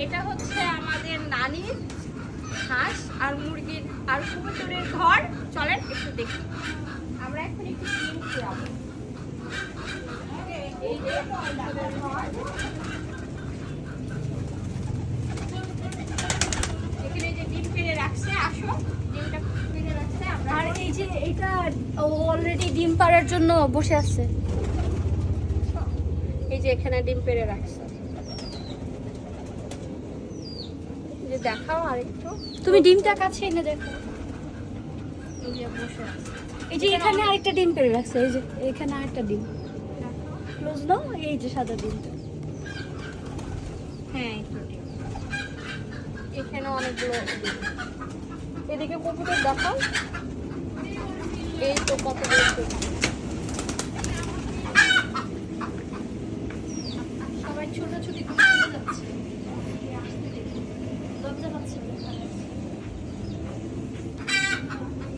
এটা হচ্ছে আমাদের নানির হাঁস আর মুরগির আর কবুতরের ঘর। চলেন একটু দেখি। আমরা এখন একটু ডিম খাওয়াবো। এই যে কবুতরের ঘর, এখানে যে ডিম পেড়ে রাখছে। আসো, ডিমটা পেড়ে রাখছে। আর এই যে এটা অলরেডি ডিম পাড়ার জন্য বসে আছে। এই যে এখানে ডিম পেড়ে রাখছে। এই যে দেখাও আরেকটু। তুমি ডিমটা কাছে এনে দেখো। এই যে বসে আছে। এই যে এখানে আরেকটা ডিম পেড়ে রাখছে। এই যে এখানে আরেকটা ডিম ক্লোজ নাও। এই যে সাদা ডিমটা। হ্যাঁ, একটু ডিম। এখানে অনেকগুলো ডিম। এদিকে কবুতর দেখাও। এই তো কতগুলো ডিম। সবাই ছোটাছুটি করে চলে যাচ্ছে। লজ্জা পাচ্ছে।